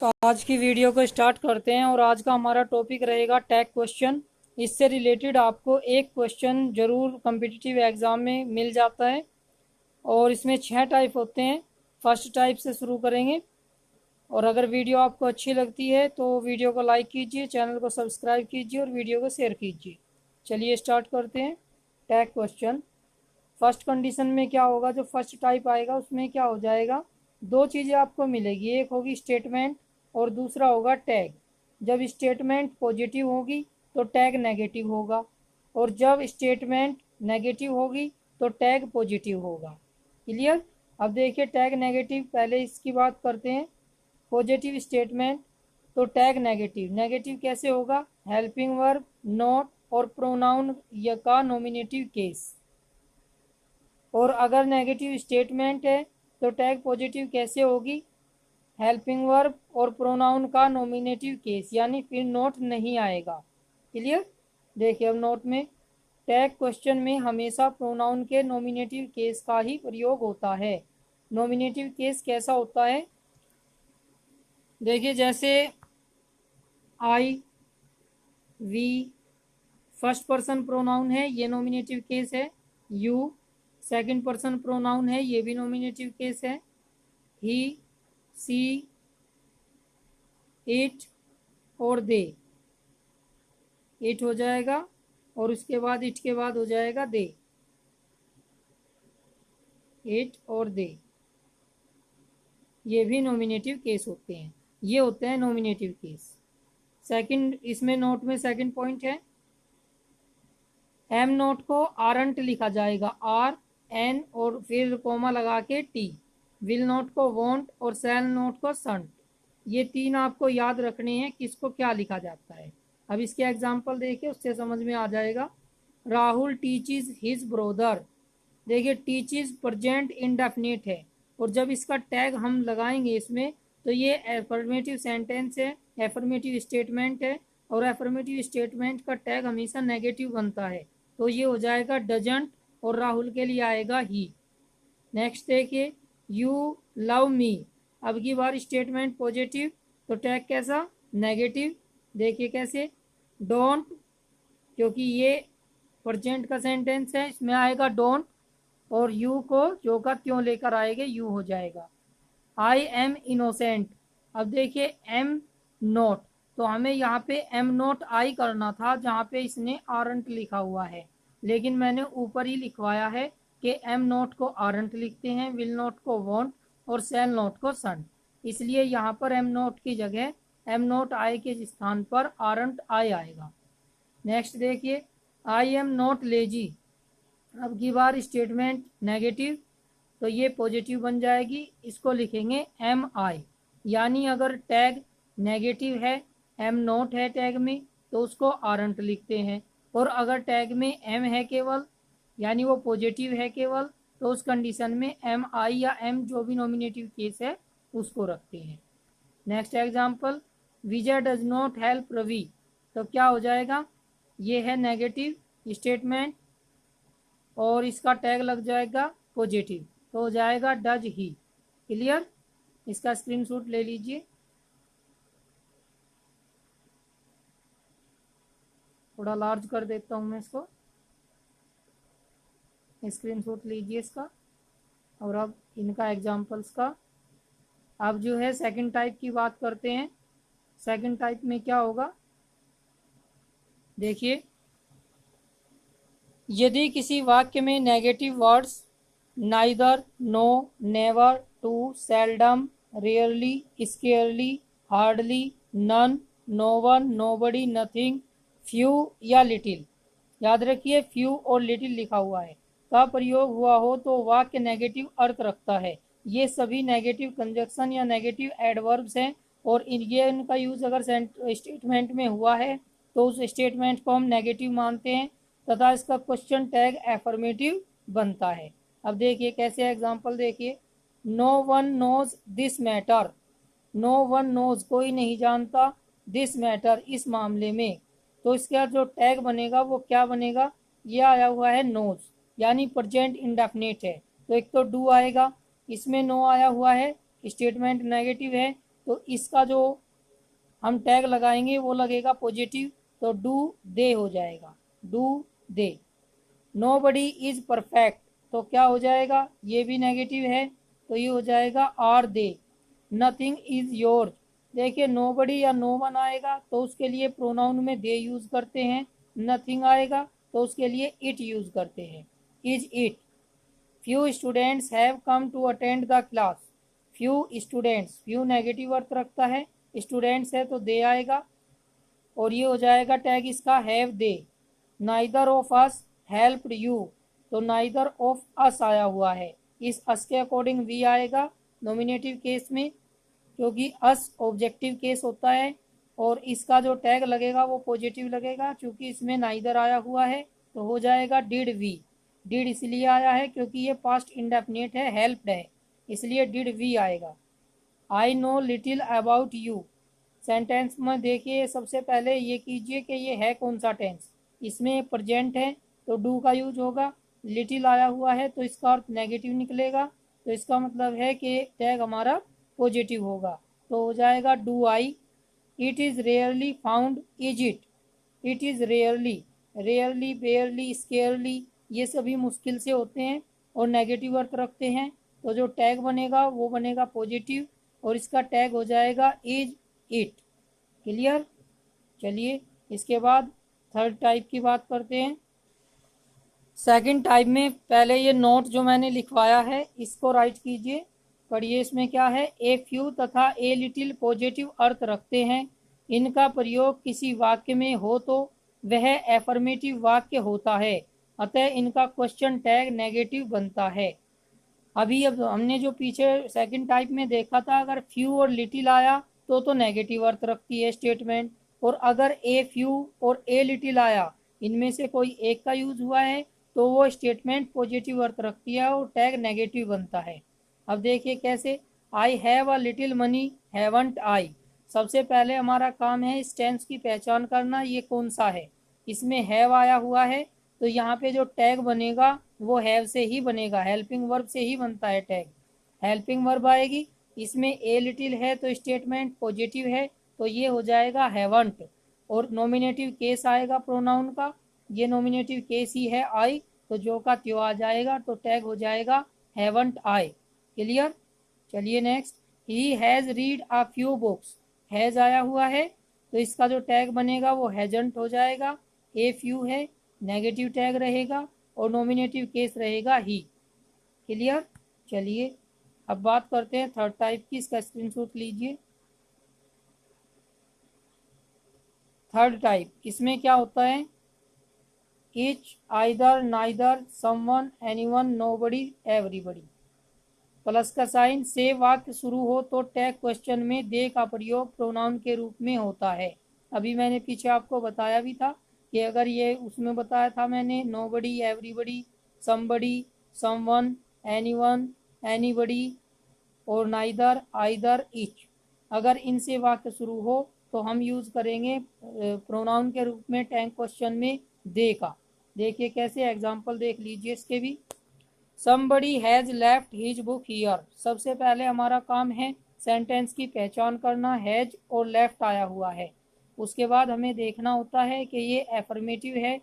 तो आज की वीडियो को स्टार्ट करते हैं और आज का हमारा टॉपिक रहेगा टैग क्वेश्चन। इससे रिलेटेड आपको एक क्वेश्चन जरूर कॉम्पिटिटिव एग्ज़ाम में मिल जाता है और इसमें 6 टाइप होते हैं। फर्स्ट टाइप से शुरू करेंगे और अगर वीडियो आपको अच्छी लगती है तो वीडियो को लाइक कीजिए, चैनल को सब्सक्राइब कीजिए और वीडियो को शेयर कीजिए। चलिए स्टार्ट करते हैं। टैग क्वेश्चन फर्स्ट कंडीशन में क्या होगा, जो फर्स्ट टाइप आएगा उसमें क्या हो जाएगा, दो चीज़ें आपको मिलेगी, एक होगी स्टेटमेंट और दूसरा होगा टैग। जब स्टेटमेंट पॉजिटिव होगी तो टैग नेगेटिव होगा और जब स्टेटमेंट नेगेटिव होगी तो टैग पॉजिटिव होगा। क्लियर। अब देखिए टैग नेगेटिव, पहले इसकी बात करते हैं। पॉजिटिव स्टेटमेंट तो टैग नेगेटिव, नेगेटिव कैसे होगा, हेल्पिंग वर्ब, नॉट और प्रोनाउन या का नॉमिनेटिव केस। और अगर नेगेटिव स्टेटमेंट है तो टैग पॉजिटिव कैसे होगी, हेल्पिंग वर्ब और प्रोनाउन का नॉमिनेटिव केस, यानी फिर नोट नहीं आएगा। क्लियर। देखिए अब नोट में टैग क्वेश्चन में हमेशा प्रोनाउन के नॉमिनेटिव केस का ही प्रयोग होता है। नॉमिनेटिव केस कैसा होता है, देखिए जैसे आई, वी फर्स्ट पर्सन प्रोनाउन है, ये नॉमिनेटिव केस है। यू सेकंड पर्सन प्रोनाउन है, ये भी नॉमिनेटिव केस है। ही, सी, इट और दे, इट हो जाएगा और उसके बाद इट के बाद हो जाएगा दे, इट और दे, ये भी नॉमिनेटिव केस होते हैं। ये होते हैं नॉमिनेटिव केस। सेकंड इसमें नोट में सेकंड पॉइंट है, एम नोट को आरंट लिखा जाएगा, आर एन और फिर कोमा लगा के टी। विल नोट को वॉन्ट और सेल नोट को संट। ये तीन आपको याद रखने हैं, किसको क्या लिखा जाता है। अब इसके एग्जाम्पल देखिए, उससे समझ में आ जाएगा। राहुल टीचिज हिज ब्रोदर, देखिए टीचिज प्रेजेंट इंडेफिनिट है और जब इसका टैग हम लगाएंगे इसमें तो ये एफर्मेटिव सेंटेंस है, एफर्मेटिव स्टेटमेंट है और एफर्मेटिव स्टेटमेंट का टैग हमेशा नेगेटिव बनता है, तो ये हो जाएगा डजंट और राहुल के लिए आएगा ही। नेक्स्ट देखिए, यू लव मी, अब की बार स्टेटमेंट पॉजिटिव तो टैग कैसा, नेगेटिव। देखिए कैसे, डोंट, क्योंकि ये प्रेजेंट का सेंटेंस है, इसमें आएगा डोंट और यू को जो का त्यों लेकर आएंगे यू हो जाएगा। आई एम इनोसेंट, अब देखिए एम नोट, तो हमें यहाँ पे एम नोट आई करना था जहाँ पे इसने आरंट लिखा हुआ है, लेकिन मैंने ऊपर ही लिखवाया है कि एम नोट को आरंट लिखते हैं, विल नोट को वॉन्ट और सेल नोट को सन, इसलिए यहाँ पर एम नोट की जगह एम नोट आई के स्थान पर आरंट आई आएगा। नेक्स्ट देखिए, आई एम नॉट लेजी, अब की बार स्टेटमेंट नेगेटिव तो ये पॉजिटिव बन जाएगी, इसको लिखेंगे एम आई, यानी अगर टैग नेगेटिव है, एम नॉट है टैग में तो उसको आरंट लिखते हैं, और अगर टैग में एम है केवल यानी वो पॉजिटिव है केवल, तो उस कंडीशन में एम आई या एम जो भी नॉमिनेटिव केस है उसको रखते हैं। Next example, Vijay does not help Ravi, तो क्या हो जाएगा, ये है नेगेटिव स्टेटमेंट और इसका टैग लग जाएगा पॉजिटिव, तो हो जाएगा डज ही। क्लियर। इसका स्क्रीनशॉट ले लीजिए, थोड़ा लार्ज कर देता हूँ मैं इसको, स्क्रीनशॉट लीजिए इसका। और अब इनका एग्जाम्पल्स का, अब जो है सेकंड टाइप की बात करते हैं। सेकंड टाइप में क्या होगा, देखिए यदि किसी वाक्य में negative words neither, no, never, too, seldom, rarely, scarcely, hardly, none, no one, nobody, nothing, few या लिटिल, याद रखिए फ्यू और लिटिल लिखा हुआ है, का प्रयोग हुआ हो तो वाक्य नेगेटिव अर्थ रखता है। ये सभी नेगेटिव कंजक्शन या नेगेटिव एडवर्ब्स हैं और इनका यूज अगर स्टेटमेंट में हुआ है तो उस स्टेटमेंट को हम नेगेटिव मानते हैं तथा इसका क्वेश्चन टैग एफर्मेटिव बनता है। अब देखिए कैसे एग्जाम्पल देखिए, no one knows this matter, no one knows कोई नहीं जानता, दिस मैटर इस मामले में, तो इसका जो टैग बनेगा वो क्या बनेगा, ये आया हुआ है नोज, यानी प्रेजेंट इंडेफिनिट है तो एक तो डू आएगा, इसमें नो आया हुआ है, स्टेटमेंट नेगेटिव है तो इसका जो हम टैग लगाएंगे वो लगेगा पॉजिटिव, तो डू दे हो जाएगा, do they. Nobody is perfect, तो क्या हो जाएगा, ये भी नेगेटिव है, तो ये हो जाएगा are they. Nothing is yours, देखिए नोबडी या नो वन आएगा तो उसके लिए प्रोनाउन में दे यूज करते हैं, नथिंग आएगा तो उसके लिए इट यूज करते हैं, is it. Few students have come to attend the class, few students, few negative अर्थ रखता है, स्टूडेंट्स है तो दे आएगा, और ये हो जाएगा टैग इसका have they. Neither of us helped you, तो नाइदर ऑफ अस आया हुआ है, इस अस के अकॉर्डिंग वी आएगा नॉमिनेटिव केस में, क्योंकि अस ऑब्जेक्टिव केस होता है, और इसका जो टैग लगेगा वो पॉजिटिव लगेगा, क्योंकि इसमें नाइदर आया हुआ है, तो हो जाएगा डिड वी। डिड इसलिए आया है क्योंकि ये पास्ट इंडेफिनिट है, हेल्प्ड है, इसलिए डिड वी आएगा। I know little about you, sentence में देखिए सबसे पहले ये कीजिए कि ये है कौन सा टेंस, इसमें प्रेजेंट है तो डू का यूज होगा, लिटिल आया हुआ है तो इसका अर्थ नेगेटिव निकलेगा, तो इसका मतलब है कि टैग हमारा पॉजिटिव होगा, तो हो जाएगा do I. It is rarely found, is it, it is rarely, rarely, barely, scarcely, ये सभी मुश्किल से होते हैं और नेगेटिव अर्थ रखते हैं, तो जो टैग बनेगा वो बनेगा पॉजिटिव, और इसका टैग हो जाएगा इज इट। क्लियर। चलिए इसके बाद थर्ड टाइप की बात करते हैं। सेकंड टाइप में पहले ये नोट जो मैंने लिखवाया है इसको राइट कीजिए, पढ़िए इसमें क्या है। ए फ्यू तथा ए लिटिल पॉजिटिव अर्थ रखते हैं, इनका प्रयोग किसी वाक्य में हो तो वह एफर्मेटिव वाक्य होता है, अतः इनका क्वेश्चन टैग नेगेटिव बनता है। अभी अब हमने जो पीछे सेकंड टाइप में देखा था, अगर फ्यू और लिटिल आया तो नेगेटिव अर्थ रखती है स्टेटमेंट, और अगर ए फ्यू और ए लिटिल आया, इनमें से कोई एक का यूज हुआ है तो वो स्टेटमेंट पॉजिटिव अर्थ रखती है और टैग नेगेटिव बनता है। अब देखिए कैसे। I have a little money, haven't I. सबसे पहले हमारा काम है इस टेंस की पहचान करना, ये कौन सा है। इसमें हैव आया हुआ है तो यहाँ पे जो टैग बनेगा वो हैव से ही बनेगा, हेल्पिंग वर्ब से ही बनता है टैग, हेल्पिंग वर्ब आएगी। इसमें ए लिटिल है तो स्टेटमेंट पॉजिटिव है, तो ये हो जाएगा हैवंट, और नॉमिनेटिव केस आएगा प्रोनाउन का, ये नॉमिनेटिव केस ही है आई, तो जो का त्यो आ जाएगा, तो टैग हो जाएगा हैवंट आई। क्लियर। चलिए next. He has read a few books, has आया हुआ है तो इसका जो टैग बनेगा वो हैजंट हो जाएगा, ए फ्यू है, नेगेटिव टैग रहेगा और नॉमिनेटिव केस रहेगा ही। क्लियर। चलिए अब बात करते हैं थर्ड टाइप की, इसका स्क्रीनशॉट लीजिए। थर्ड टाइप, इसमें क्या होता है। Each, either, neither, someone, anyone, nobody, everybody, plus का साइन से वाक्य शुरू हो तो टैग क्वेश्चन में दे का प्रयोग प्रोनाउन के रूप में होता है। अभी मैंने पीछे आपको बताया भी था कि अगर ये उसमें बताया था मैंने, nobody, everybody, somebody, someone, anyone, anybody और नाइदर, आइदर, ईच, अगर इनसे वाक्य शुरू हो तो हम यूज करेंगे प्रोनाउन के रूप में टैग क्वेश्चन में दे का। देखिए कैसे, एग्जाम्पल देख लीजिए इसके भी। Somebody has left his book here, सबसे पहले हमारा काम है सेंटेंस की पहचान करना, हैज और लेफ्ट आया हुआ है, उसके बाद हमें देखना होता है कि ये एफर्मेटिव है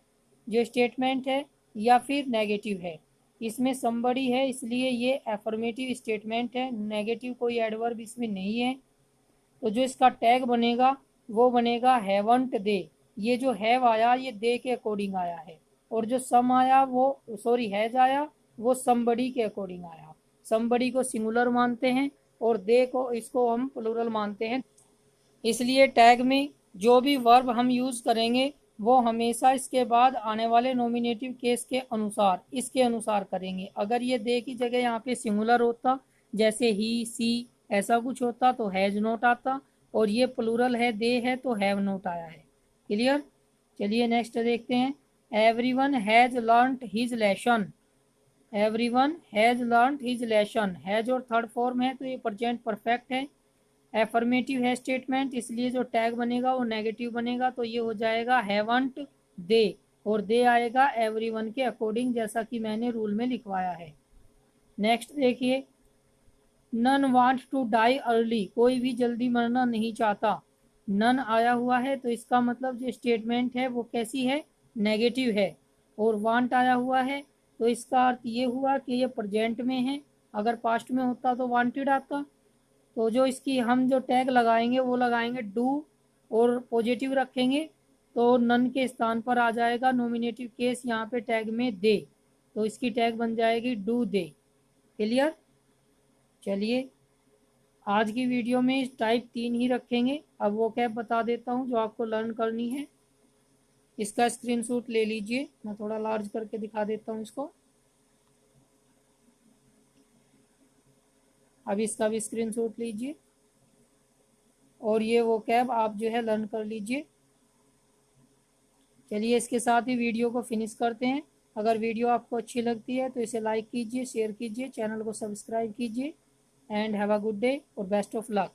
जो स्टेटमेंट है या फिर नेगेटिव है। इसमें समबडी है इसलिए ये एफर्मेटिव स्टेटमेंट है, नेगेटिव कोई एडवर्ब इसमें नहीं है, तो जो इसका टैग बनेगा वो बनेगा हैवंट दे। ये जो हैव आया ये दे के अकॉर्डिंग आया है, और जो सम आया वो सॉरी हैज आया वो समबडी के अकॉर्डिंग आया। समबडी को सिंगुलर मानते हैं और दे को इसको हम प्लूरल मानते हैं, इसलिए टैग में जो भी वर्ब हम यूज करेंगे वो हमेशा इसके बाद आने वाले नॉमिनेटिव केस के अनुसार, इसके अनुसार करेंगे। अगर ये दे की जगह यहाँ पे सिंगुलर होता, जैसे ही, सी, ऐसा कुछ होता तो हैज नोट आता, और ये प्लूरल है दे है तो हैव नोट आया है। क्लियर। चलिए नेक्स्ट देखते हैं। Everyone has learned his lesson, everyone has learned his lesson, has और थर्ड फॉर्म है तो ये प्रेजेंट परफेक्ट है, एफर्मेटिव है स्टेटमेंट, इसलिए जो टैग बनेगा वो नेगेटिव बनेगा, तो ये हो जाएगा हैवंट दे, और दे आएगा एवरीवन के अकॉर्डिंग, जैसा कि मैंने रूल में लिखवाया है। नेक्स्ट देखिए। None want to die early, कोई भी जल्दी मरना नहीं चाहता। नन आया हुआ है तो इसका मतलब जो स्टेटमेंट है वो कैसी है, नेगेटिव है। और वांट आया हुआ है तो इसका अर्थ ये हुआ कि ये प्रेजेंट में है, अगर पास्ट में होता तो वांटेड आता। तो जो इसकी हम जो टैग लगाएंगे वो लगाएंगे डू और पॉजिटिव रखेंगे, तो नन के स्थान पर आ जाएगा नॉमिनेटिव केस यहाँ पे टैग में दे, तो इसकी टैग बन जाएगी डू दे। क्लियर। चलिए आज की वीडियो में टाइप 3 ही रखेंगे। अब वो कैप बता देता हूँ जो आपको लर्न करनी है। इसका स्क्रीनशॉट ले लीजिए, मैं थोड़ा लार्ज करके दिखा देता हूँ इसको। अब इसका भी स्क्रीनशॉट लीजिए और ये वो कैप आप जो है लर्न कर लीजिए। चलिए इसके साथ ही वीडियो को फिनिश करते हैं। अगर वीडियो आपको अच्छी लगती है तो इसे लाइक कीजिए, शेयर कीजिए, चैनल को सब्सक्राइब कीजिए। And have a good day और बेस्ट ऑफ लक।